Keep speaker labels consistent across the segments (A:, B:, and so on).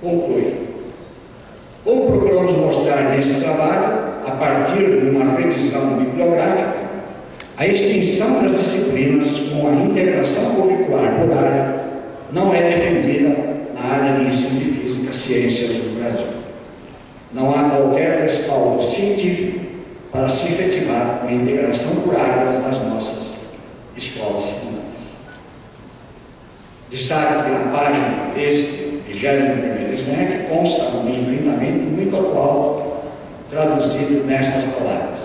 A: conclui: como procuramos mostrar nesse trabalho, a partir de uma revisão bibliográfica, a extinção das disciplinas com a integração curricular por área não é defendida na área de ensino de Física e Ciências do Brasil. Não há qualquer respaldo científico para se efetivar uma integração por áreas das nossas escolas secundárias. Destaque que na página deste 21º SNEF consta um enfrentamento muito atual, traduzido nestas palavras: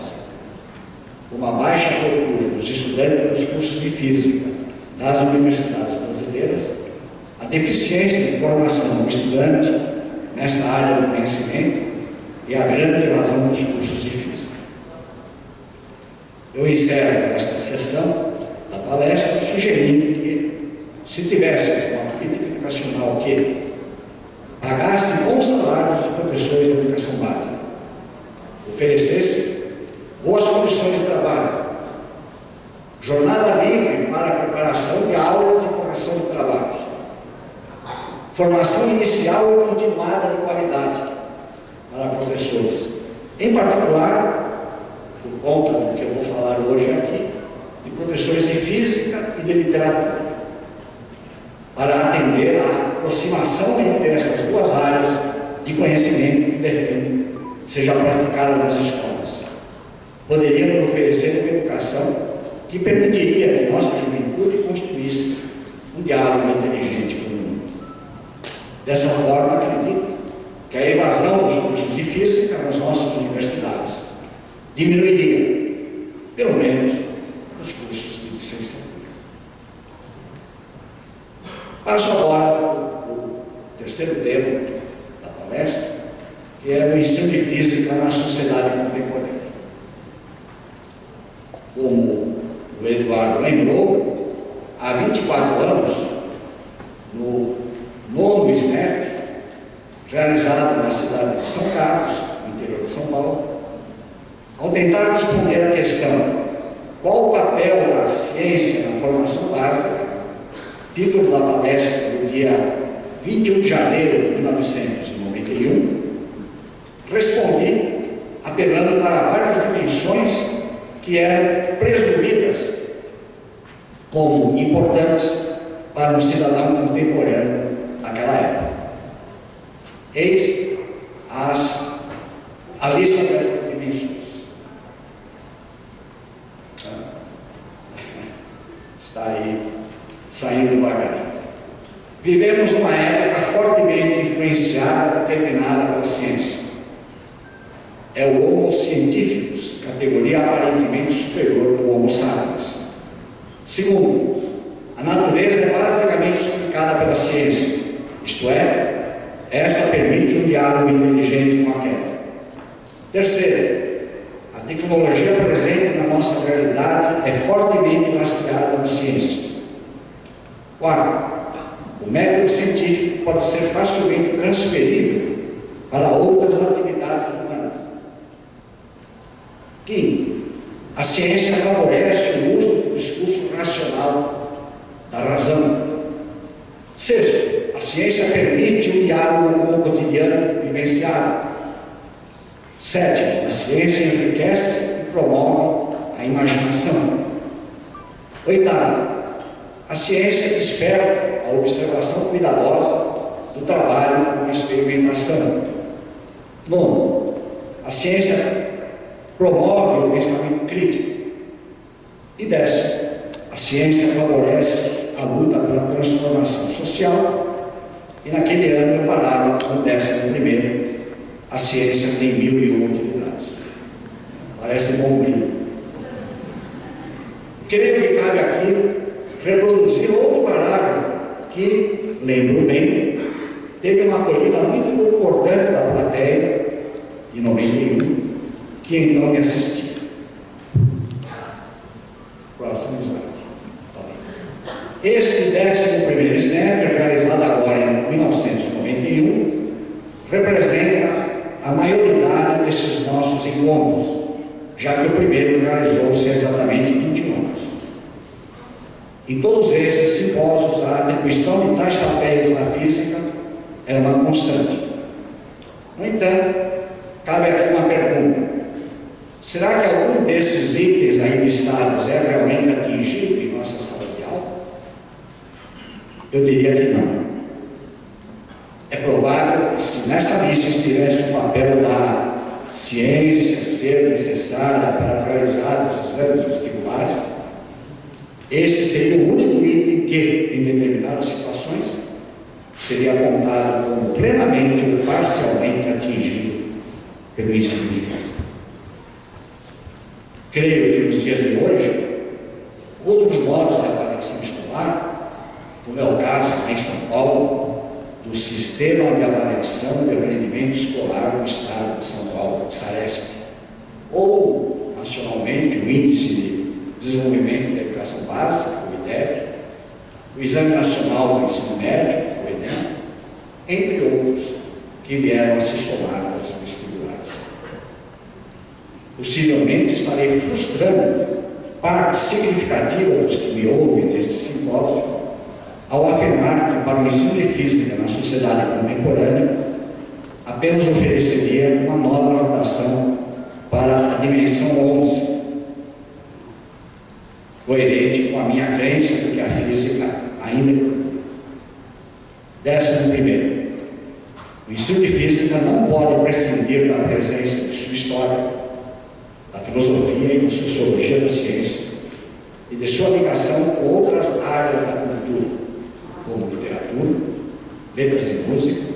A: uma baixa procura dos estudantes dos cursos de Física das universidades brasileiras, a deficiência de formação do estudante nessa área do conhecimento e a grande evasão dos cursos de Física. Eu encerro esta sessão da palestra sugerindo que, se tivesse uma política educacional que pagasse bons salários dos professores da educação básica, oferecesse boas condições de trabalho, jornada livre para a preparação de aulas e correção de trabalhos, formação inicial e continuada de qualidade para professores, em particular, por conta do que eu vou falar hoje aqui, de professores de Física e de Literatura, para atender à aproximação entre essas duas áreas de conhecimento que defendem seja praticada nas escolas. Poderíamos oferecer uma educação que permitiria que nossa juventude construísse um diálogo inteligente com o mundo. Dessa forma, acredito que a evasão dos cursos de Física nas nossas universidades diminuiria, pelo menos, os cursos de licenciatura. Passo agora para o terceiro tema da palestra, que é o ensino de Física na sociedade contemporânea. Como o Eduardo lembrou, há 24 anos, no 9º SNEF, realizado na cidade de São Carlos, no interior de São Paulo, ao tentar responder à questão: qual o papel da ciência na formação básica, título da palestra do dia 21 de janeiro de 1991, respondi apelando para várias dimensões que eram presumidas como importantes para um cidadão contemporâneo naquela época. Eis a lista dessas dimensões. Está aí saindo devagar. Vivemos numa época fortemente influenciada e determinada pela ciência. É o Homo Scientificus, categoria aparentemente superior ao Homo Sapiens. Segundo, a natureza é basicamente explicada pela ciência, isto é, esta permite um diálogo inteligente com a queda. Terceiro, a tecnologia presente na nossa realidade é fortemente lastreada na ciência. Quarto, o método científico pode ser facilmente transferível para outras atividades humanas. Quinto, a ciência favorece o uso do discurso racional da razão. Sexto, a ciência permite um diálogo com o cotidiano vivenciado. Sétimo, a ciência enriquece e promove a imaginação. Oitavo, a ciência desperta a observação cuidadosa do trabalho com a experimentação. Nono, a ciência promove o pensamento crítico. E décimo, a ciência favorece a luta pela transformação social. E naquele ano eu parava com o 11º, a ciência tem 1001 utilidades. Parece bombril. Creio que cabe aqui reproduzir outro parágrafo que, lembro bem, teve uma acolhida muito importante da plateia de 91, que então me assistiu. Próximo slide. Este 11º SNEF, realizado agora em 1991, representa a maioridade desses nossos encontros, já que o primeiro realizou-se exatamente 21 anos. Em todos esses simpósios, a atribuição de tais papéis na física era uma constante. No entanto, cabe aqui uma pergunta: será que algum desses itens aí listados é realmente atingido em nossa sala de aula? Eu diria que não. É provável que, se nessa lista estivesse o papel da ciência ser necessária para realizar os exames vestibulares, esse seria o único item que, em determinadas situações, seria apontado como plenamente ou parcialmente atingido pelo ensino de física. Creio que nos dias de hoje, outros modos de avaliação escolar, como é o caso lá em São Paulo, do Sistema de Avaliação de Rendimento Escolar do Estado de São Paulo, SAESP, ou, nacionalmente, o Índice de Desenvolvimento da Educação Básica, o IDEB, o Exame Nacional do Ensino Médio, o ENEM, entre outros, que vieram a se somar aos vestibulares. Possivelmente estarei frustrando parte significativa dos que me ouvem neste simpósio ao afirmar que, para o ensino de física na sociedade contemporânea, apenas ofereceria uma nova notação para a dimensão 11, coerente com a minha crença de que a física ainda. 11º, o ensino de física não pode prescindir da presença de sua história, da filosofia e da sociologia da ciência e de sua ligação com outras áreas da cultura, como literatura, letras e música,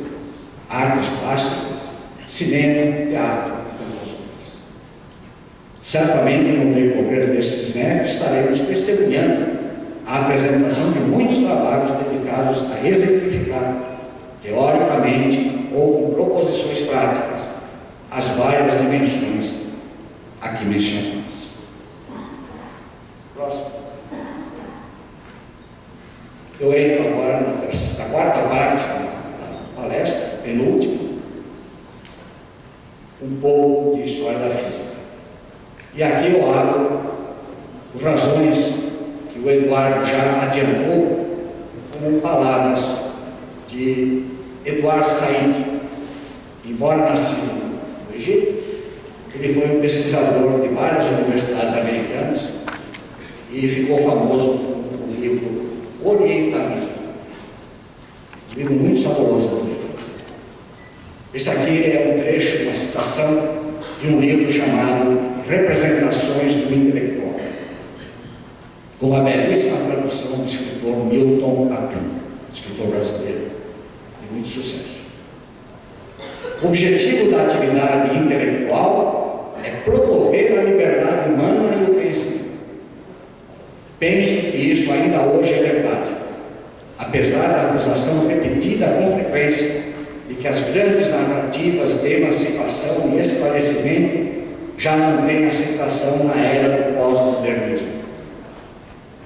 A: artes plásticas, cinema, teatro e tantas outras. Certamente, no decorrer desses semestres, estaremos testemunhando a apresentação de muitos trabalhos dedicados a exemplificar, teoricamente ou com proposições práticas, as várias dimensões aqui mencionadas. Próximo. Eu entro agora na quarta parte da palestra, penúltima, um pouco de história da física. E aqui eu abro, por razões que o Eduardo já adiantou, como palavras de Eduardo Said. Embora nascido no Egito, ele foi um pesquisador de várias universidades americanas e ficou famoso com o livro Orientalismo, um livro muito saboroso do livro. Esse aqui é um trecho, uma citação de um livro chamado Representações do Intelectual, com a belíssima tradução do escritor Milton Atum, escritor brasileiro de muito sucesso. O objetivo da atividade intelectual é promover a liberdade humana e o conhecimento. Penso que isso ainda hoje é verdade, apesar da acusação repetida com frequência de que as grandes narrativas de emancipação e esclarecimento já não têm aceitação na era do pós-modernismo.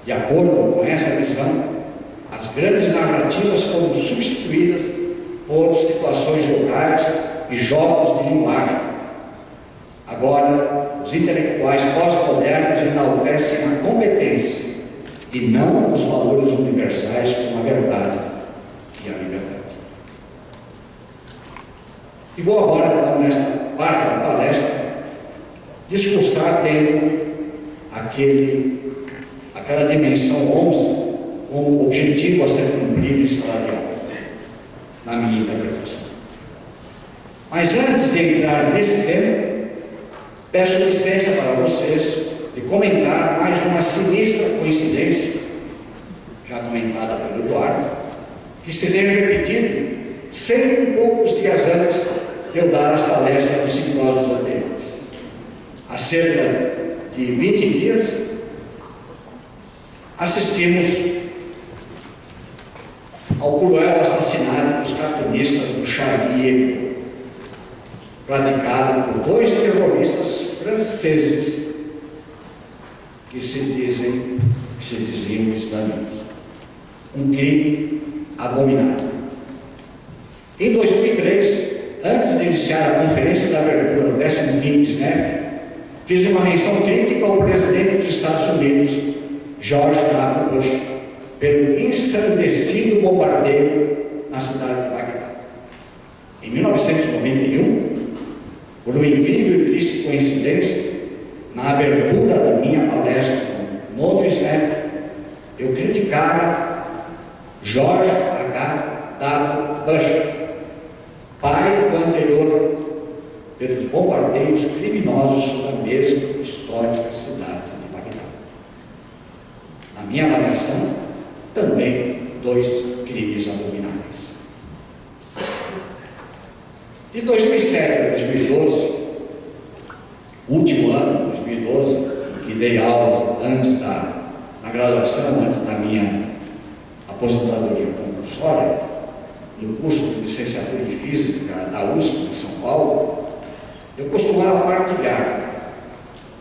A: De acordo com essa visão, as grandes narrativas foram substituídas por situações locais e jogos de linguagem. Agora, os intelectuais pós-modernos enaltecem a competência e não os valores universais como a verdade e a liberdade. E vou agora, então, nesta parte da palestra, discursar tendo aquela dimensão 11 como objetivo a ser cumprido em sala de aula, na minha interpretação. Mas antes de entrar nesse tema, peço licença para vocês de comentar mais uma sinistra coincidência, já comentada pelo Eduardo, que se deve repetir 100 e poucos dias antes de eu dar as palestras dos simpósios anteriores. Há cerca de 20 dias, assistimos ao cruel assassinato dos cartunistas do Charlie Hebdo, praticado por 2 terroristas franceses que se diziam islâmicos. Um crime abominável. Em 2003, antes de iniciar a conferência de abertura do 15º SNEP, fiz uma menção crítica ao presidente dos Estados Unidos, George W. Bush, pelo ensandecido bombardeio na cidade de Bagdá. Em 1991, por uma incrível e triste coincidência, na abertura da minha palestra no nono SNEP, eu criticava George H.W. Bush, pai do anterior, pelos bombardeios criminosos sobre a mesma histórica cidade de Bagdá. Na minha avaliação, também 2 crimes abomináveis. De 2007 a 2012, último ano, 2012, em que dei aulas antes na graduação, antes da minha aposentadoria compulsória, no curso de licenciatura em Física da USP, de São Paulo, eu costumava partilhar,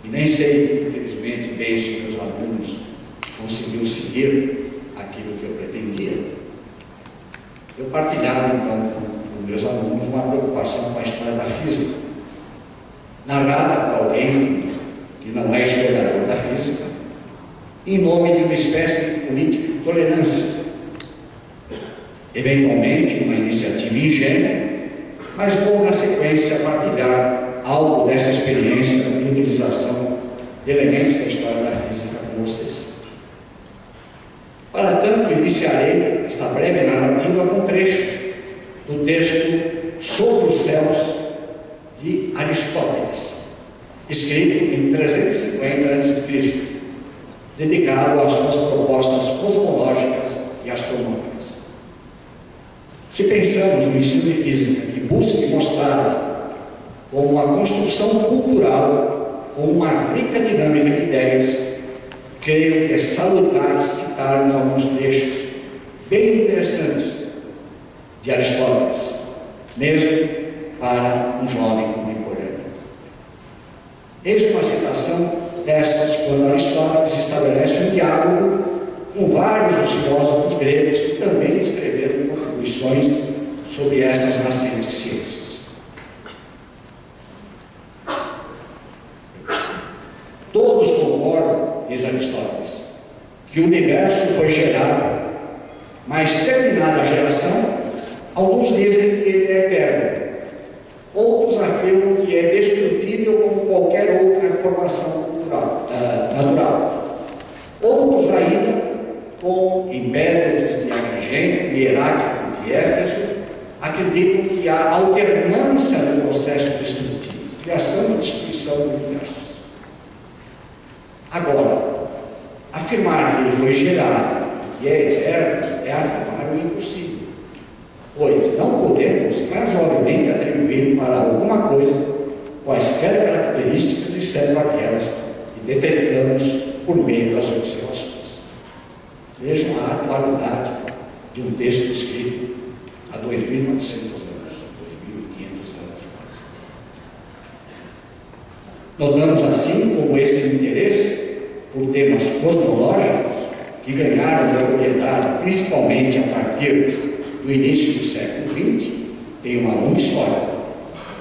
A: e nem sei, infelizmente, bem se meus alunos conseguiram seguir aquilo que eu pretendia. Eu partilhava, então, com meus alunos uma preocupação com a história da física, narrada por alguém que não é historiador da física, em nome de uma espécie de política de tolerância, eventualmente uma iniciativa ingênua, mas vou na sequência partilhar algo dessa experiência de utilização de elementos da história da física com vocês. Para tanto, iniciarei esta breve narrativa com trechos do texto Sobre os Céus de Aristóteles, escrito em 350 a.C., dedicado às suas propostas cosmológicas e astronômicas. Se pensamos no ensino de física que busca mostrar como uma construção cultural com uma rica dinâmica de ideias, creio que é salutar citarmos alguns trechos bem interessantes de Aristóteles, mesmo para um jovem contemporâneo. Eis uma citação dessas quando Aristóteles estabelece um diálogo com vários dos filósofos gregos que também escreveram contribuições sobre essas nascentes ciências. Todos concordam, diz Aristóteles, que o universo foi gerado, mas terminada a geração, alguns dizem que ele é eterno, outros afirmam que é destrutível como qualquer outra formação natural. Outros ainda, como Empédocles de Agrigento e Heráclito de Éfeso, acreditam que há alternância no processo destrutivo, criação e destruição do universo. Agora, afirmar que ele foi gerado e que é eterno é afirmar o impossível, pois não podemos razoavelmente atribuir para alguma coisa quaisquer características exceto aquelas que detectamos por meio das observações. Vejam a atualidade de um texto escrito há 2.900 anos, 2.500 anos quase. Notamos assim como esse interesse por temas cosmológicos, que ganharam notoriedade principalmente a partir do início do século XX, tem uma longa história.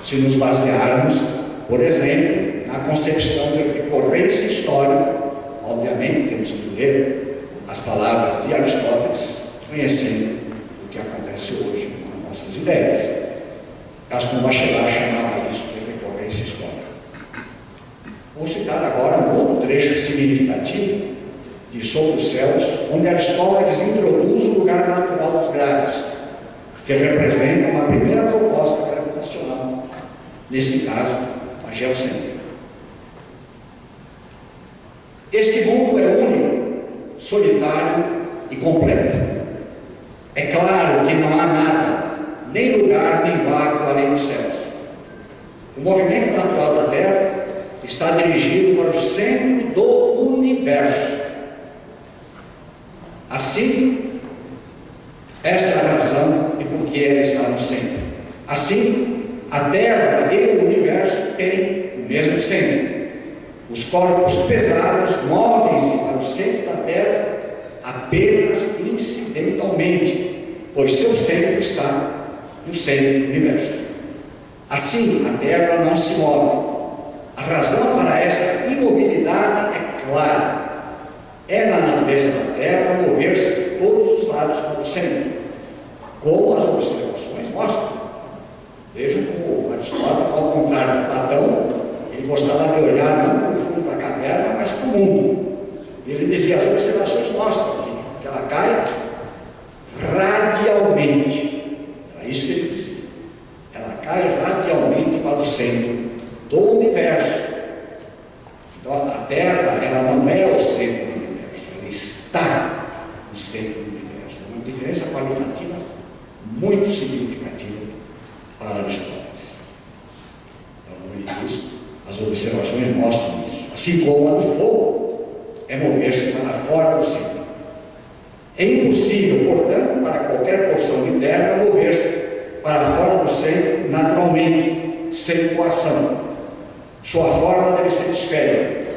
A: Se nos basearmos, por exemplo, na concepção de recorrência histórica, obviamente temos que ler as palavras de Aristóteles, conhecendo o que acontece hoje com nossas ideias. Gaston Bachelard chamava isso de recorrência histórica. Vou citar agora um outro trecho significativo de Sobre os Céus, onde Aristóteles introduz o lugar natural dos graves, que representa uma primeira proposta gravitacional, nesse caso, a geocêntrica. Este mundo é único, solitário e completo. É claro que não há nada, nem lugar, nem vácuo além dos céus. O movimento natural da Terra está dirigido para o centro do universo. Assim, essa é a razão de por que ela está no centro. Assim, a Terra e o universo têm o mesmo centro. Os corpos pesados movem-se para o centro da Terra apenas incidentalmente, pois seu centro está no centro do universo. Assim, a Terra não se move. A razão para essa imobilidade é clara. É na natureza da Terra mover-se de todos os lados para o centro, como as observações mostram. O Aristóteles, ao contrário de Platão, ele gostava de olhar não para o fundo da caverna, mas para o mundo. Ele dizia: as observações mostram que ela cai radialmente. Era isso que ele dizia. Ela cai radialmente para o centro do universo. Então a Terra, ela não é o centro do universo, ela está no centro do universo. É uma diferença qualitativa muito significativa para Aristóteles. Então, como ele diz, as observações mostram isso. Assim como a do fogo é mover-se para fora do centro. É impossível, portanto, para qualquer porção de terra mover-se para fora do centro naturalmente, sem coação. Sua forma deve ser esférica,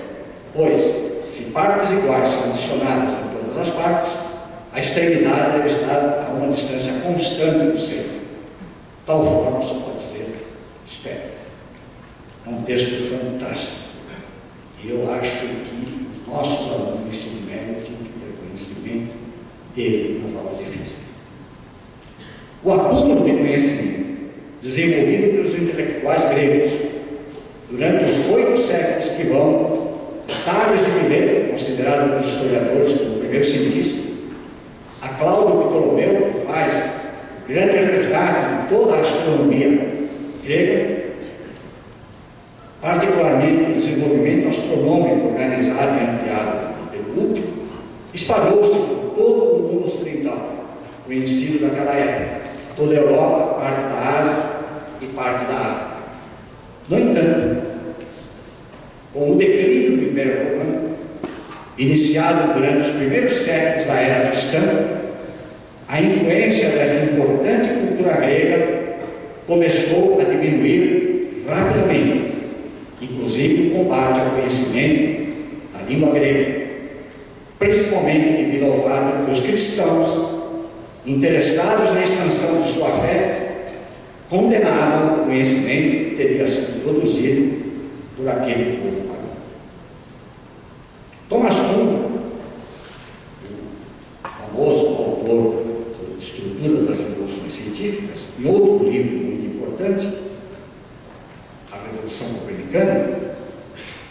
A: pois, se partes iguais são adicionadas em todas as partes, a extremidade deve estar a uma distância constante do centro. Tal forma só pode ser esférica. É um texto fantástico. E eu acho que os nossos alunos do ensino médio tinham que ter conhecimento dele nas aulas de física. O acúmulo de conhecimento desenvolvido pelos intelectuais gregos durante os 8 séculos que vão, Tales de Mileto, considerado pelos historiadores como o primeiro cientista, a Cláudio Ptolomeu, que faz o grande resgate de toda a astronomia grega, particularmente o desenvolvimento astronômico organizado e ampliado pelo Hubble, espalhou-se por todo o mundo ocidental, conhecido naquela época, toda a Europa, parte da Ásia e parte da África. No entanto, com o declínio do Império Romano, iniciado durante os primeiros séculos da era cristã, a influência dessa importante cultura grega começou a diminuir rapidamente, inclusive o combate ao conhecimento da língua grega, principalmente devido ao fato de que os cristãos, interessados na expansão de sua fé, condenavam o conhecimento que teria sido produzido por aquele povo pagão. Thomas Kuhn, o famoso autor da Estrutura das Revoluções Científicas, em outro livro muito importante, A Revolução Copernicana,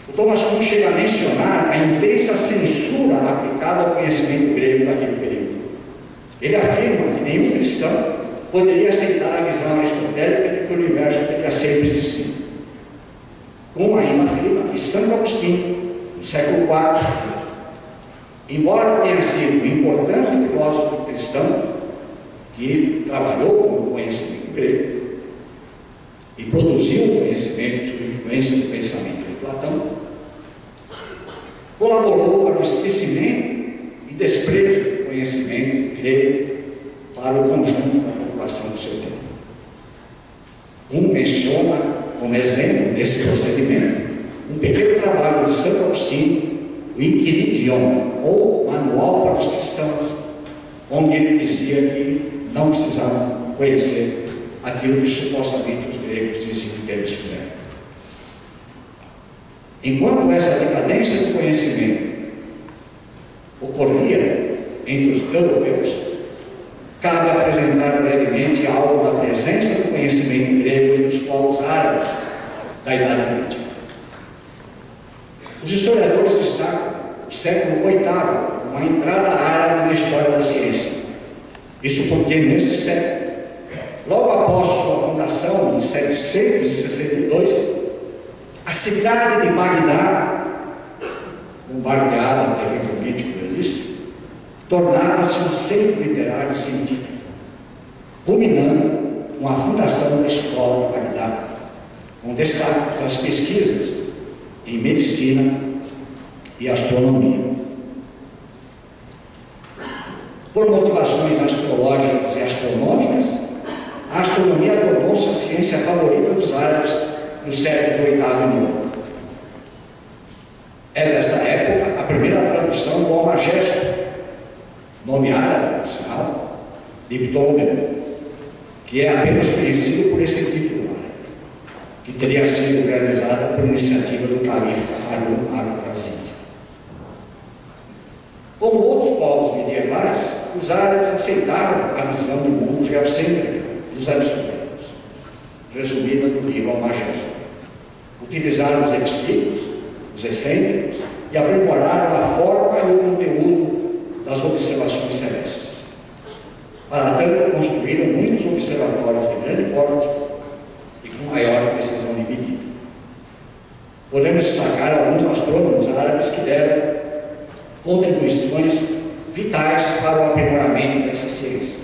A: o Thomas Kuhn chega a mencionar a intensa censura aplicada ao conhecimento grego naquele período. Ele afirma que nenhum cristão poderia aceitar a visão aristotélica de que o universo teria sempre existido. Kuhn ainda afirma que Santo Agostinho, no século IV, embora tenha sido um importante filósofo cristão que trabalhou com o conhecimento grego e produziu o conhecimento sob influência do pensamento de Platão, colaborou para o esquecimento e desprezo do conhecimento grego para o conjunto da população do seu tempo. Menciona como exemplo desse procedimento um pequeno trabalho de Santo Agostinho, o Inquiridion, ou Manual para os Cristãos, onde ele dizia que não precisavam conhecer aquilo que supostamente os gregos diziam que eles puderam. Enquanto essa decadência do conhecimento ocorria entre os europeus, cabe apresentar brevemente algo da presença do conhecimento grego entre os povos árabes da Idade Média. Os historiadores destacam o século VIII como a entrada árabe na história da ciência. Isso porque, nesse século, logo após sua fundação, em 762, a cidade de Bagdá, bombardeada terrivelmente por eles, tornava-se um centro literário e científico, culminando com a fundação da escola de Bagdá, com destaque para as pesquisas em medicina e astronomia. Por motivações astrológicas e astronômicas, a astronomia tornou-se a ciência favorita dos árabes nos séculos VIII e IX. É nesta época a primeira tradução do Almagesto, nome árabe, por sinal, de Ptolomeu, que é apenas conhecido por esse título, que teria sido realizada por iniciativa do califa Harun al-Rashid. Como outros povos medievais, os árabes aceitaram a visão do mundo geocêntrica dos aristotélicos. resumida no livro Almagesto. Utilizaram os equívoros, os excêntricos, e aprimoraram a forma e o conteúdo das observações celestes. Para tanto, construíram muitos observatórios de grande porte e com maior precisão de medida. Podemos destacar alguns astrônomos árabes que deram contribuições vitais para o aprimoramento dessa ciência.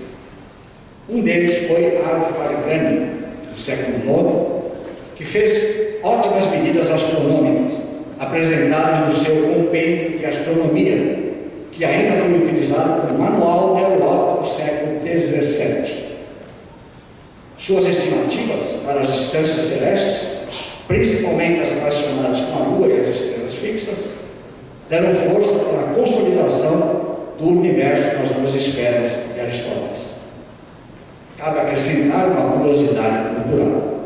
A: Um deles foi Al-Farghani, do século IX, que fez ótimas medidas astronômicas, apresentadas no seu compêndio de astronomia, que ainda foi utilizado como manual na Europa do século XVII. Suas estimativas para as distâncias celestes, principalmente as relacionadas com a Lua e as estrelas fixas, deram força para a consolidação do universo nas duas esferas de Aristóteles. Cabe acrescentar uma curiosidade cultural.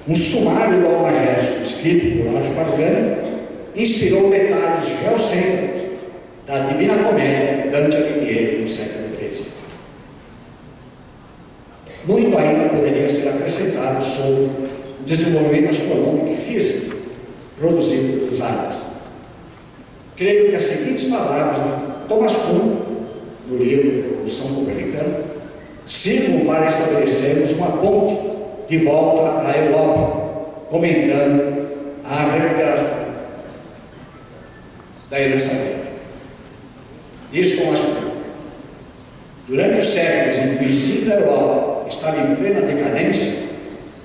A: Um sumário do Almagesto, escrito por Al-Farghani, inspirou detalhes geocêntricos da Divina Comédia Dante Alighieri no século XIII. Muito ainda poderia ser acrescentado sobre o desenvolvimento astronômico e físico produzido pelos árabes. Creio que as seguintes palavras de Thomas Kuhn, no livro Revolução Copernicana, sirvam para estabelecermos uma ponte de volta à Europa, comentando a reverberação da herança grega. Diz Thomas Kuhn: durante os séculos em que o ensino da Europa estava em plena decadência,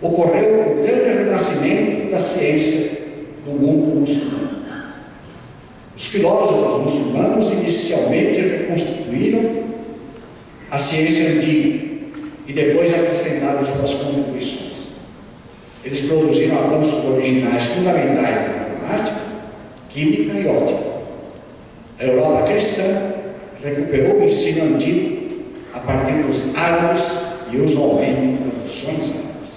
A: ocorreu o grande renascimento da ciência do mundo muçulmano. Os filósofos muçulmanos inicialmente reconstituíram a ciência antiga e depois acrescentaram suas contribuições. Eles produziram avanços originais fundamentais na matemática, química e ótica. A Europa cristã recuperou o ensino antigo a partir dos árabes e usualmente traduções árabes.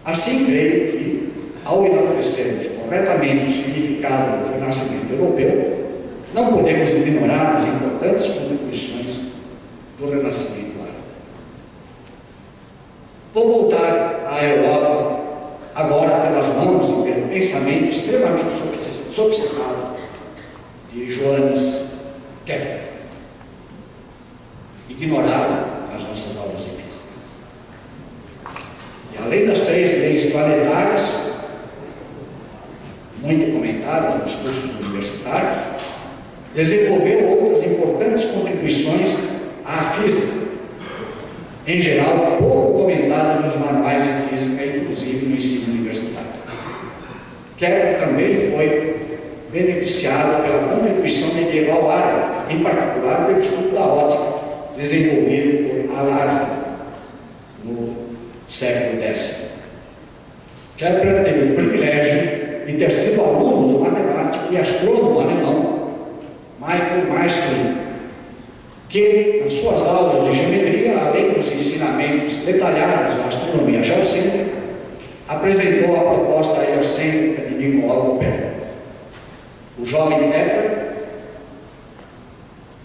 A: Assim, creio que, ao enaltecermos corretamente o significado do renascimento europeu, não podemos ignorar as importantes contribuições do renascimento árabe. Vou voltar à Europa agora pelas mãos e pelo pensamento extremamente sofisticado de Johannes Kepler, ignorado nas nossas aulas de física. E além das 3 leis planetárias, muito comentadas nos cursos universitários, desenvolveu outras importantes contribuições à física, em geral pouco comentada nos manuais de física, inclusive no ensino universitário. Kepler também foi beneficiado pela contribuição medieval árabe, em particular pelo estudo da ótica, desenvolvido por Al-Azhar no século X. Kepler teve o privilégio de ter sido aluno do matemático e astrônomo alemão Michael Maestrin, que, nas suas aulas de geometria, além dos ensinamentos detalhados da astronomia geocêntrica, apresentou a proposta heliocêntrica de Nicolau Copérnico. O jovem Kepler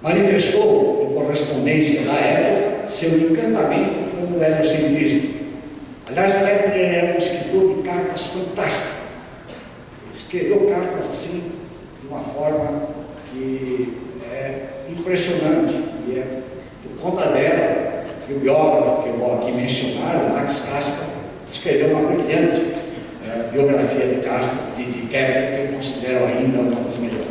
A: manifestou, em correspondência da época, seu encantamento com o heliocentrismo. Aliás, Kepler era um escritor de cartas fantástico. Ele escreveu cartas assim, de uma forma que é impressionante, e é por conta dela que o biógrafo que eu vou aqui mencionar, o Max Casper, escreveu uma brilhante biografia de Kepler, que eu considero ainda uma das melhores.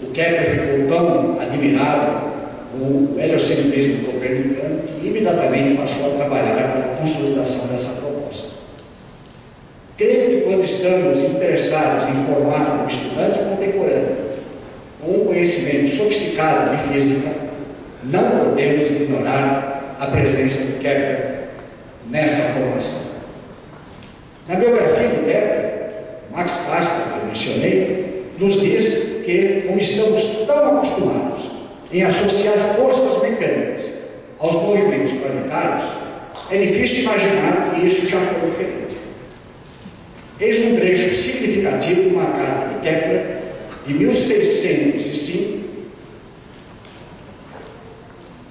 A: O Kepler ficou tão admirado com o heliocentrismo copernicano que imediatamente passou a trabalhar pela consolidação dessa proposta. Creio que quando estamos interessados em formar um estudante contemporâneo com um conhecimento sofisticado de física, não podemos ignorar a presença de Kepler nessa formação. Na biografia do Kepler, Max Casper, que eu mencionei, nos diz que, como estamos tão acostumados em associar forças mecânicas aos movimentos planetários, é difícil imaginar que isso já foi diferente. Eis um trecho significativo de uma carta de Kepler de 1605,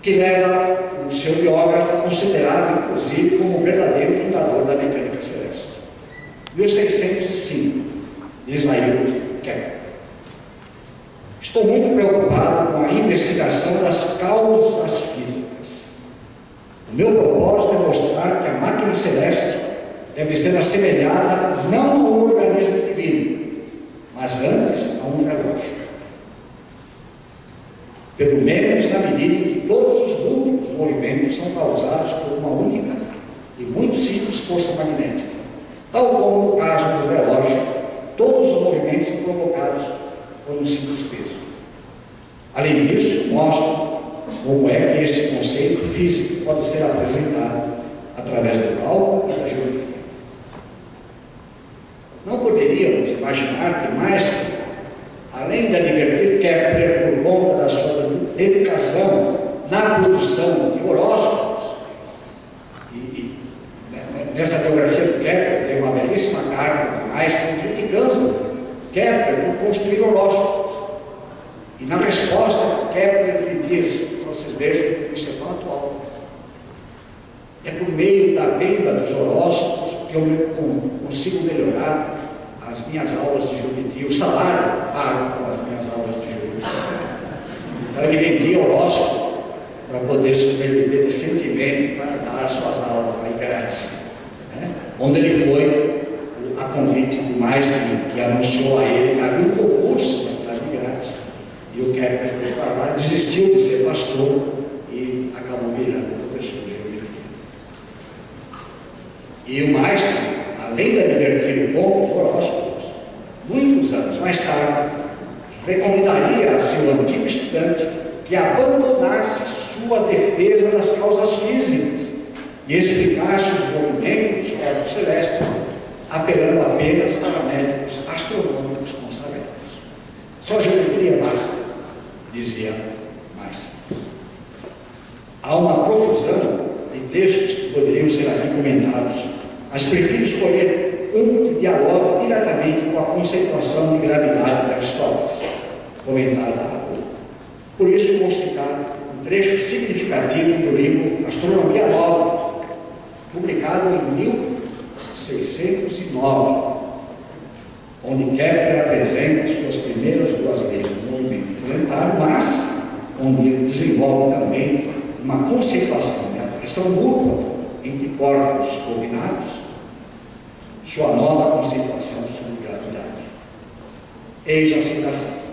A: que leva o seu biógrafo considerado, inclusive, como o verdadeiro fundador da mecânica celeste. 1605, diz Ailton Kepler. Estou muito preocupado com a investigação das causas das físicas. O meu propósito é mostrar que a máquina celeste deve ser assemelhada não a um organismo divino, mas antes a um relógio. Pelo menos na medida em que todos os múltiplos movimentos são causados por uma única e muito simples força magnética. Tal como no caso do relógio, todos os movimentos são provocados por um simples peso. Além disso, mostro como é que esse conceito físico pode ser apresentado através do cálculo e da geometria. Não poderíamos imaginar que Meister, além de advertir Kepler por conta da sua dedicação na produção de horóscopos, e nessa biografia do Kepler tem uma belíssima carta de Meister criticando Kepler por construir horóscopos. E na resposta, Kepler lhe diz, vocês vejam que isso é tão atual. É por meio da venda dos horóscopos que eu consigo melhorar as minhas aulas de geometria, o salário pago pelas minhas aulas de geometria. Então ele vendia horóscopo para poder sobreviver decentemente para dar as suas aulas aí grátis. Né? Onde ele foi a convite de Meister, que anunciou a ele que havia um concurso na cidade grátis. E o Kepler foi para lá, desistiu de ser pastor e acabou virando professor de geometria. E o Meister, além de advertir o bom dos horóscopos, muitos anos mais tarde, recomendaria a seu antigo estudante que abandonasse sua defesa das causas físicas e explicasse os movimentos dos corpos celestes, apelando apenas para métodos astronômicos consagrados. Só geometria basta, dizia Meister. Há uma profusão de textos que poderiam ser aqui comentados, mas prefiro escolher um que dialoga diretamente com a conceituação de gravidade de Aristóteles, comentada há pouco. Por isso vou citar um trecho significativo do livro Astronomia Nova, publicado em 1609, onde Kepler apresenta suas primeiras duas leis do movimento planetário, mas onde ele desenvolve também uma conceituação de atração mútua entre corpos combinados, sua nova conceituação sobre gravidade. Eis a citação.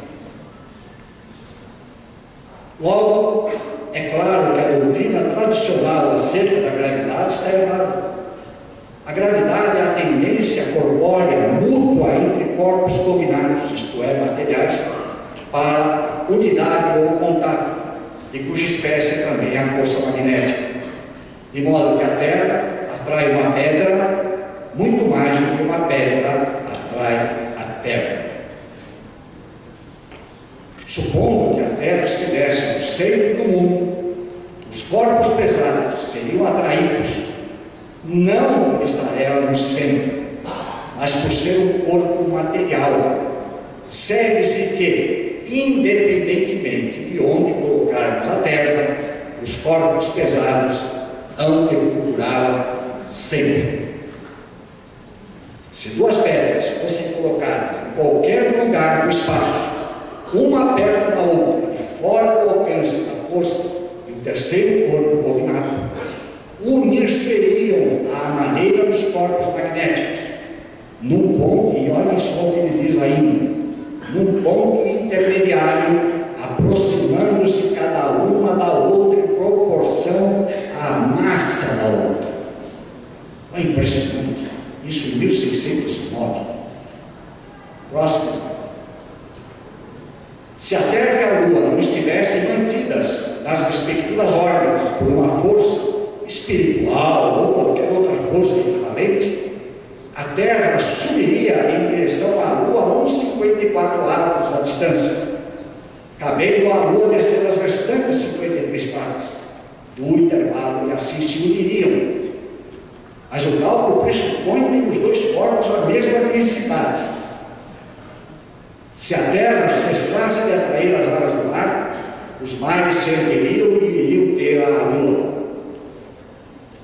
A: Logo, é claro que a doutrina tradicional acerca da gravidade está errada. A gravidade é a tendência corpórea mútua entre corpos combinados, isto é, materiais, para unidade ou contato, de cuja espécie é também a força magnética. De modo que a Terra atrai uma pedra muito mais do que uma pedra atrai a Terra. Supondo que a Terra estivesse no centro do mundo, os corpos pesados seriam atraídos não por estar ela no centro, mas por ser um corpo material. Segue-se que, independentemente de onde colocarmos a Terra, os corpos pesados hão de procurá-la sempre. Se duas pedras fossem colocadas em qualquer lugar do espaço, uma perto da outra, e fora do alcance da força de um terceiro corpo combinado, unir-se-ão à maneira dos corpos magnéticos, num ponto, e olhem só o que ele diz ainda, num ponto intermediário, aproximando-se cada uma da outra em proporção à massa da outra. É impressionante. Isso em 1609. Próximo. Se a Terra e a Lua não estivessem mantidas nas respectivas órbitas por uma força espiritual ou qualquer outra força equivalente, a Terra subiria em direção à Lua a uns 54 arcos da distância, cabendo à Lua descer as restantes 53 partes do intervalo, e assim se uniriam. Mas o cálculo pressupõe que os dois corpos a mesma densidade. Se a Terra cessasse de atrair as áreas do ar, os mares se ergueriam e iriam ter a Lua.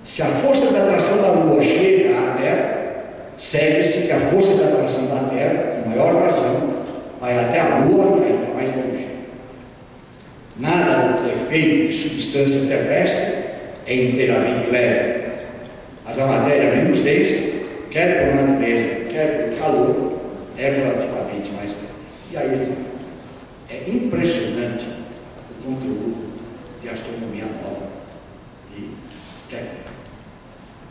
A: Se a força da atração da Lua chega à Terra, segue-se que a força da atração da Terra, com maior razão, vai até a Lua e ainda mais longe. Nada do que é feito de substância terrestre é inteiramente leve, mas a matéria menos densa, quer por natureza, quer por calor, é relativamente mais leve. E aí é impressionante o conteúdo de astronomia nova de Kepler.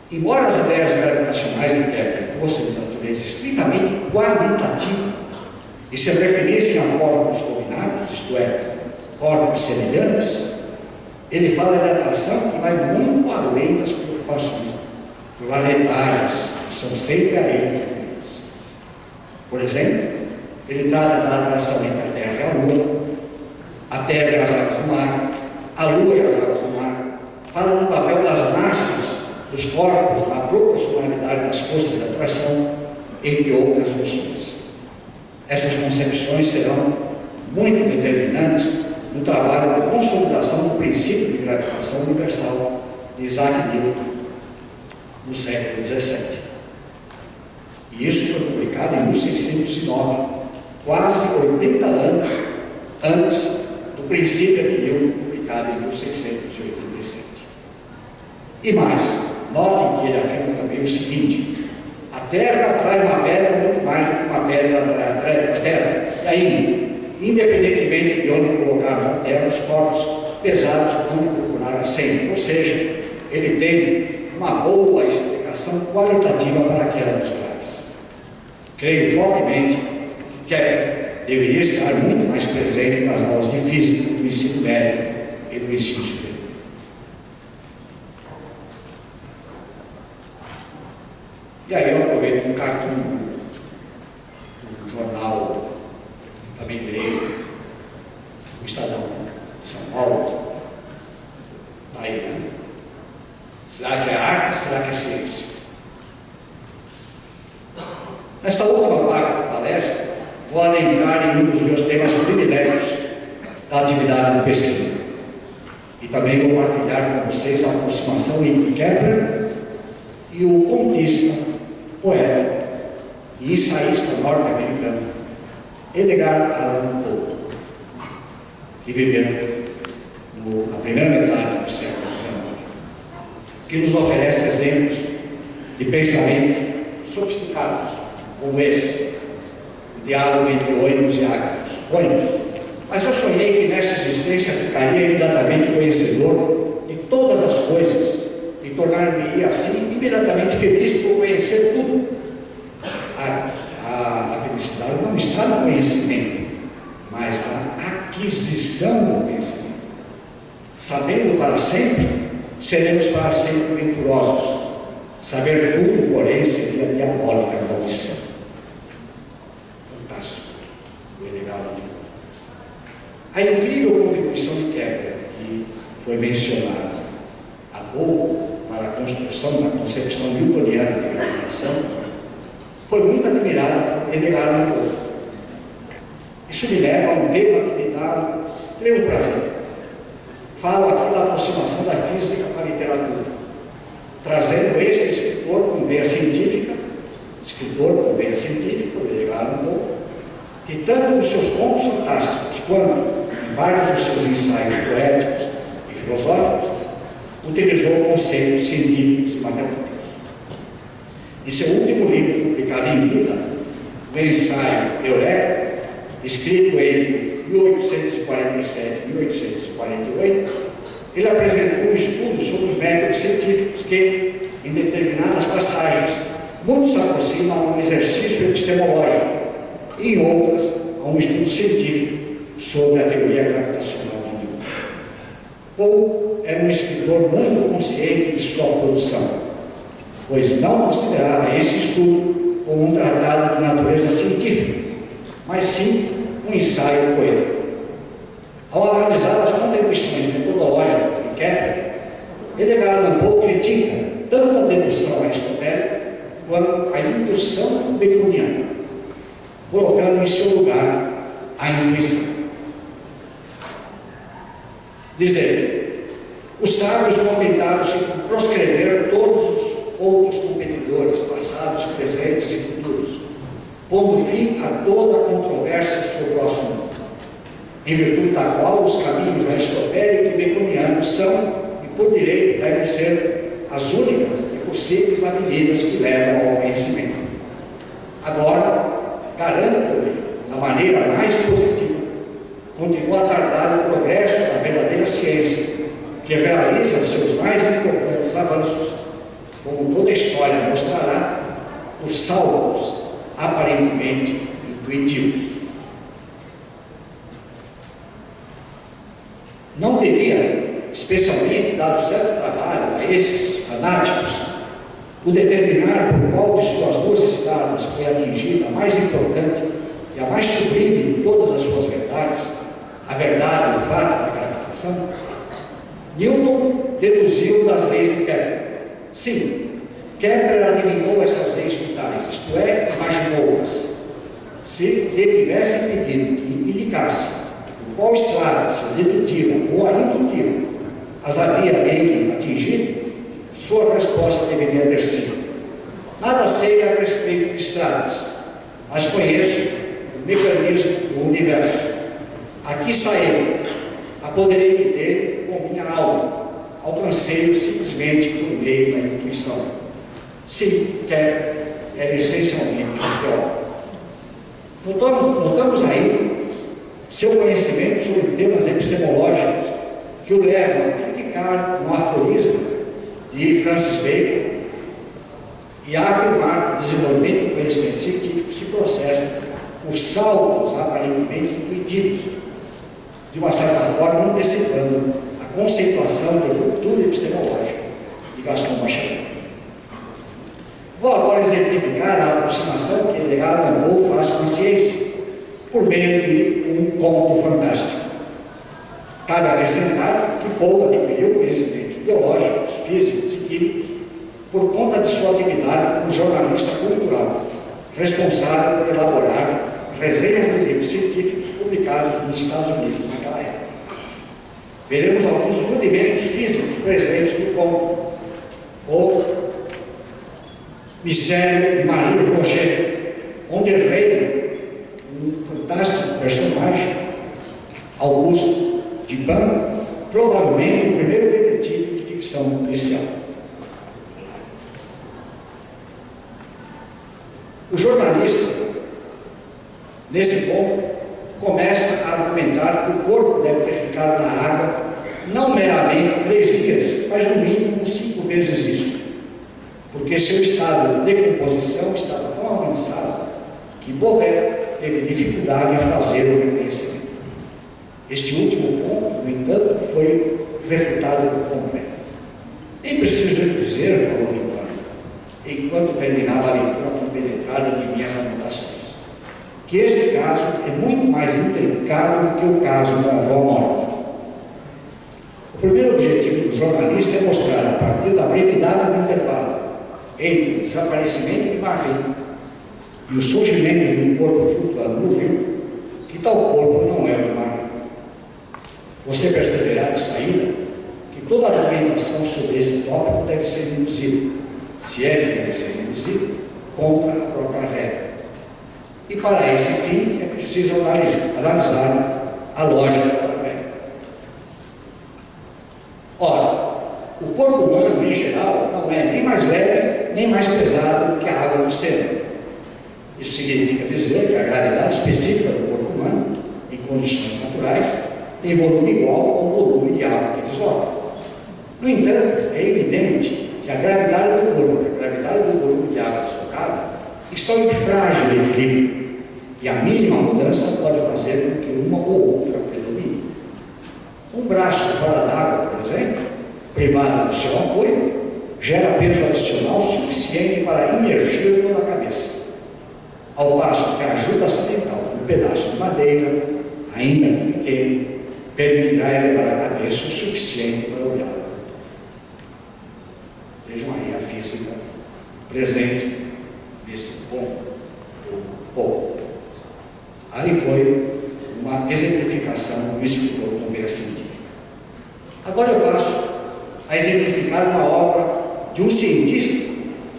A: Embora as ideias gravitacionais de Kepler fossem de natureza estritamente qualitativa e se referissem a corpos combinados, isto é, corpos semelhantes, ele fala de atração que vai muito além das preocupações planetárias, que são sempre a ele atribuídas. Por exemplo, ele trata da atração entre a Terra e a Lua, a Terra e as águas do mar, a Lua e as águas do mar, fala do papel das massas dos corpos na proporcionalidade das forças de atração, entre outras noções. Essas concepções serão muito determinantes no trabalho de consolidação do princípio de gravitação universal de Isaac Newton no século XVII. E isso foi publicado em 1609, quase 80 anos antes do princípio de Newton, publicado em 1687. E mais, notem que ele afirma também o seguinte: a Terra atrai uma pedra muito mais do que uma pedra atrai a Terra. E aí, independentemente de onde colocarmos a Terra, os corpos pesados vão procurar sempre. Ou seja, ele tem uma boa explicação qualitativa para a queda dos gases. Creio fortemente que Kepler deveria estar muito mais presente nas aulas de física do ensino médio e do ensino superior. E aí eu aproveito um cartoon do jornal, também leio, o Estadão de São Paulo. Está aí, né? Será que é arte? Será que é ciência? Nessa última parte da palestra, vou adentrar em um dos meus temas prediletos da atividade de pesquisa. E também vou partilhar com vocês a aproximação entre Kepler e o contista, poeta e ensaísta norte-americano Edgar Allan Poe, que viveu na primeira metade do século XIX, que nos oferece exemplos de pensamentos sofisticados, como esse, o diálogo entre ônibus e ágaros. Ônibus. Mas eu sonhei que nessa existência ficaria imediatamente conhecedor de todas as coisas e tornar-me assim imediatamente feliz por conhecer tudo. A felicidade não está no conhecimento, mas na aquisição do conhecimento. Sabendo para sempre, seremos para sempre venturosos. Saber tudo, porém, seria diabólica maldição. Fantástico. O Edgar Allan Poe. A incrível contribuição de Kepler, que foi mencionada há pouco para a construção da concepção newtoniana de gravitação, foi muito admirada por Edgar Allan Poe. Isso me leva a um tema que me dá extremo prazer. Falo aqui da aproximação da física para a literatura, trazendo este escritor com veia científica, Edgar Allan Poe, que tanto nos seus contos fantásticos quanto em vários dos seus ensaios poéticos e filosóficos, utilizou conceitos científicos e matemáticos. Em seu último livro, publicado em vida, o ensaio Eureka, escrito entre 1847 e 1848, ele apresentou um estudo sobre os métodos científicos que, em determinadas passagens, muito se aproximam a um exercício epistemológico e, em outras, a um estudo científico sobre a teoria gravitacional de Newton. Poe era um escritor muito consciente de sua produção, pois não considerava esse estudo como um tratado de natureza científica, mas sim um ensaio poético. Ao analisar as contribuições metodológicas de Kepler, Edgar Allan Poe critica tanto a dedução aristotélica quanto a indução baconiana, colocando em seu lugar a intuição. Diz ele: os sábios contentaram-se por proscrever todos os outros competidores, passados, presentes e futuros, pondo fim a toda a controvérsia sobre o assunto, em virtude da qual os caminhos aristotélico e baconiano são, e por direito devem ser, as únicas e possíveis avenidas que levam ao conhecimento. Agora, garanto-lhe, da maneira mais positiva, continua a tardar o progresso da verdadeira ciência, que realiza seus mais importantes avanços, como toda a história mostrará, por saltos aparentemente intuitivos. Não teria, especialmente, dado certo trabalho a esses fanáticos o determinar por qual de suas duas estradas foi atingida a mais importante e a mais sublime de todas as suas verdades, a verdade, o fato da gravitação. Newton deduziu das leis de Kepler. Sim, Kepler adivinhou essas leis vitais, isto é, imaginou-as. Se lhe tivesse pedido que indicasse por qual estrada, se dedutiva ou a indutiva, as havia ele atingido, sua resposta deveria ter sido: nada sei a respeito de estradas, mas conheço o mecanismo do universo. Aqui saí, apoderei-me dele com minha alma, alcancei-o simplesmente por meio da intuição. Sim, Kepler era essencialmente um teólogo. Notamos aí seu conhecimento sobre temas epistemológicos que o levam a criticar um aforismo de Francis Bacon e a afirmar que o desenvolvimento do conhecimento científico se processa por saltos aparentemente intuitivos, de uma certa forma antecipando a conceituação de ruptura epistemológica de Gaston Bachelard. Vou agora exemplificar a aproximação que Edgar Allan Poe faz com a ciência, por meio de um conto fantástico. Cabe acrescentar que Poe adquiriu conhecimentos biológicos, físicos e químicos por conta de sua atividade como jornalista cultural, responsável por elaborar resenhas de livros científicos publicados nos Estados Unidos naquela época. Veremos alguns rudimentos físicos presentes no conto. O Mistério de Marie Roget, onde reina um fantástico personagem, Auguste Dupin, provavelmente o primeiro detetive de ficção policial. O jornalista, nesse ponto, começa a argumentar que o corpo deve ter ficado na água não meramente 3 dias, mas no mínimo 5 vezes isso, porque seu estado de decomposição estava tão avançado que Beauvais teve dificuldade em fazer o reconhecimento. Este último ponto, no entanto, foi refutado por completo. Nem preciso dizer, falou Dupin, enquanto terminava a leitura compenetrada de minhas anotações, que este caso é muito mais intrincado do que o caso da avó morta. O primeiro objetivo do jornalista é mostrar, a partir da brevidade do intervalo entre o desaparecimento de Marie e o surgimento de um corpo flutuando no rio, que tal corpo não é o de Marie. Você perceberá de saída que toda a argumentação sobre esse tópico deve ser induzida, se é que deve ser induzida, contra a própria regra. E para esse fim é preciso analisar a lógica da regra. Ora, o corpo humano, em geral, não é nem mais leve, nem mais pesado do que a água do oceano. Isso significa dizer que a gravidade específica do corpo humano, em condições naturais, tem volume igual ao volume de água que desloca. No entanto, é evidente que a gravidade do corpo e a gravidade do volume de água deslocada estão em frágil equilíbrio, e a mínima mudança pode fazer com que uma ou outra predomine. Um braço fora d'água, por exemplo, privado do seu apoio, gera peso adicional suficiente para imergir toda a cabeça, ao passo que a ajuda acidental de um pedaço de madeira, ainda que pequeno, permitirá elevar a cabeça o suficiente para olhar. Vejam aí a física presente nesse ponto do Poe. Aí foi uma exemplificação do escritor com veia científica. Agora eu passo a exemplificar uma obra de um cientista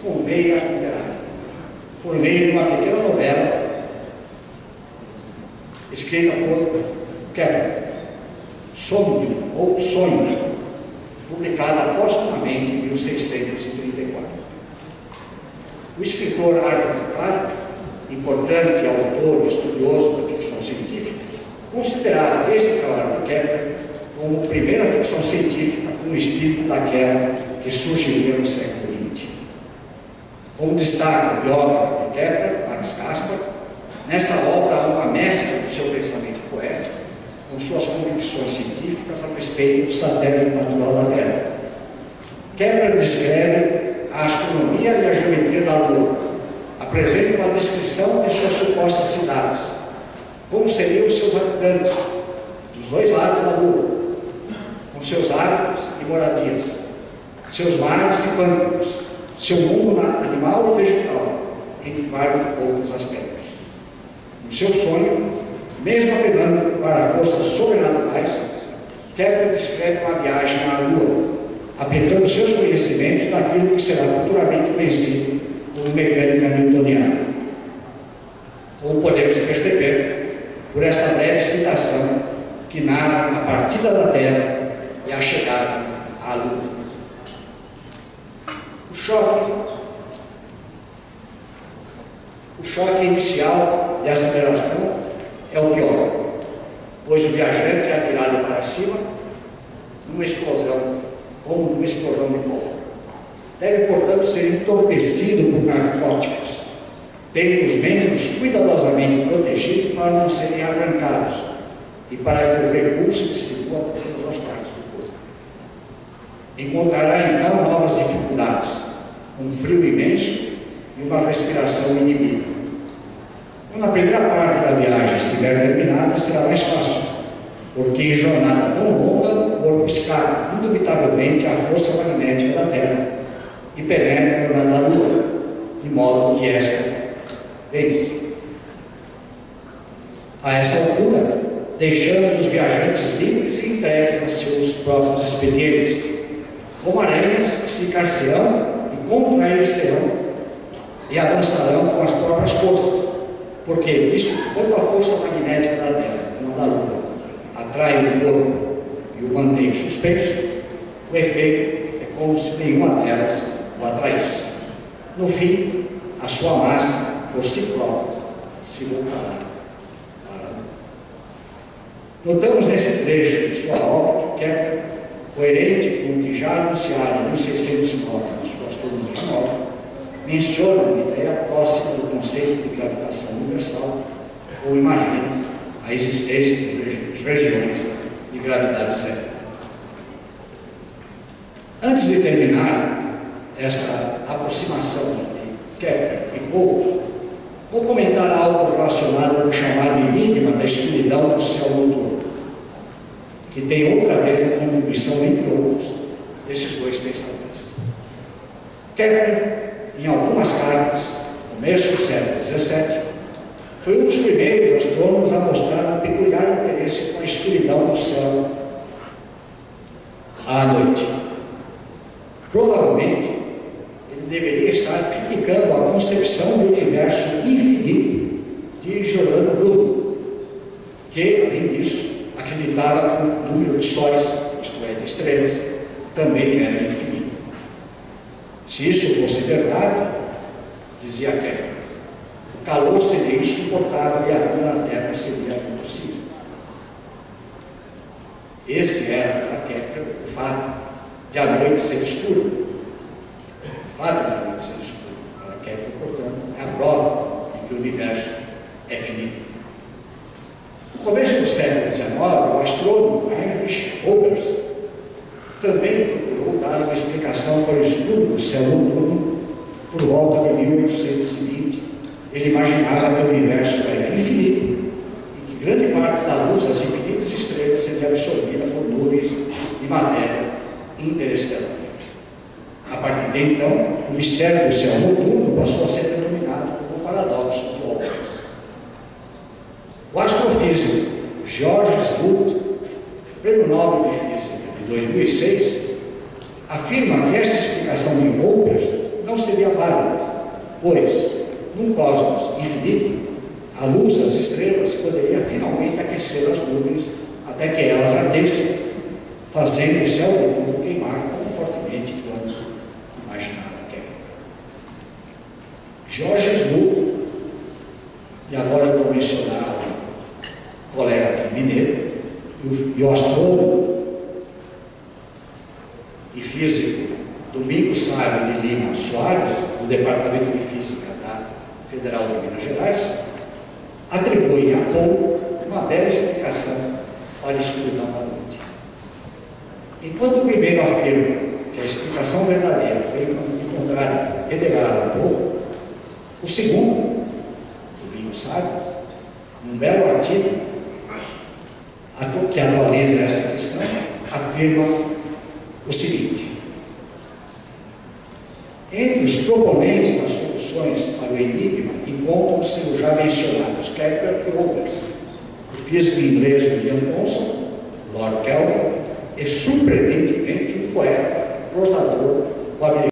A: com veia literária, por meio de uma pequena novela escrita por Kepler, Sonho, publicada postumamente em 1634. O escritor Arthur Clarke, importante autor e estudioso da ficção científica, considerava esse trabalho de Kepler como a primeira ficção científica com o espírito daquela que surgiria no século XX. Como destaca o biógrafo de Kepler, Max Caspar, nessa obra há uma mescla do seu pensamento poético com suas convicções científicas a respeito do satélite natural da Terra. Kepler descreve a astronomia e a geometria da Lua, apresenta uma descrição de suas supostas cidades, como seriam os seus habitantes, dos dois lados da Lua, com seus árvores e moradias, seus mares e pântanos, seu mundo animal e vegetal, entre vários outros aspectos. No seu sonho, mesmo apelando para forças sobrenaturais, Kepler descreve uma viagem à Lua, aplicando seus conhecimentos naquilo que será futuramente conhecido como mecânica newtoniana. Como podemos perceber, por esta breve citação que narra a partida da Terra e a chegada à Lua. O choque inicial de aceleração é o pior, pois o viajante é atirado para cima numa explosão, como numa explosão de bomba. Deve, portanto, ser entorpecido por narcóticos, tendo os membros cuidadosamente protegidos para não serem arrancados e para que o recurso distribua por todas as partes do corpo. Encontrará então novas dificuldades, um frio imenso e uma respiração inibida. Quando a primeira parte da viagem estiver terminada, será mais fácil, porque em jornada tão longa, o corpo escapa indubitavelmente à força magnética da Terra e penetra na da Lua, de modo que esta vence. A essa altura, deixamos os viajantes livres e entregues a seus próprios expedientes, como aranhas que se car-se-ão e contrair-se-ão e avançarão com as próprias forças, porque, visto que tanto a força magnética da Terra como a da Lua atrai o corpo e o mantém suspenso, o efeito é como se nenhuma delas o atraísse. No fim, a sua massa, por si própria, se voltará para a Lua. Notamos nesse trecho de sua obra que Kepler, coerente com o que já anunciara em 1609 na sua Astronomia Nova, menciona uma ideia próxima do conceito de gravitação universal, ou imagina a existência de regiões de gravidade zero. Antes de terminar essa aproximação de Kepler e Poe, vou comentar algo relacionado ao chamado enigma da escuridão do céu noturno, que tem outra vez a contribuição, entre outros, desses dois pensadores. Kepler, em algumas cartas, no começo do século XVII, foi um dos primeiros astrônomos a mostrar um peculiar interesse com a escuridão do céu à noite. Provavelmente, ele deveria estar criticando a concepção do universo infinito de Giordano Bruno, que, além disso, acreditava que o número de sóis, isto é, de estrelas, também era infinito. Se isso fosse verdade, dizia Kepler, o calor seria insuportável e a vida na Terra seria impossível. Esse era, para Kepler, o fato de a noite ser escura. O fato de a noite ser escura, para Kepler, portanto, é a prova de que o universo é finito. No começo do século XIX, o astrônomo Heinrich Obers também procurou dar uma explicação para o estudo do céu noturno por volta de 1820. Ele imaginava que o universo era infinito e que grande parte da luz das infinitas estrelas seria absorvida por nuvens de matéria interestelar. A partir de então, o mistério do céu noturno passou a ser denominado como o paradoxo de Obers. O astrofísico Georges Bout, prêmio Nobel de Física de 2006, afirma que essa explicação de Wolpers não seria válida, pois, num cosmos infinito, a luz das estrelas poderia finalmente aquecer as nuvens até que elas ardessem, fazendo o céu do mundo queimar tão fortemente quanto imaginava a queda. George Smoot, e agora eu vou mencionar um colega aqui mineiro, e o astrônomo e físico Domingos Sábio de Lima Soares, do Departamento de Física da Federal de Minas Gerais, atribuem a Paul uma bela explicação para a escuridão da noite. Enquanto o primeiro afirma que a explicação verdadeira foi encontrada e delegada a Paul, o segundo, Domingos Sábio, num belo artigo que atualiza essa questão, afirma o seguinte: entre os proponentes das soluções para o enigma encontram-se os já mencionados Kepler e Wolpers, o físico inglês William Thomson, Lord Kelvin e, surpreendentemente, o poeta, prosador, o americano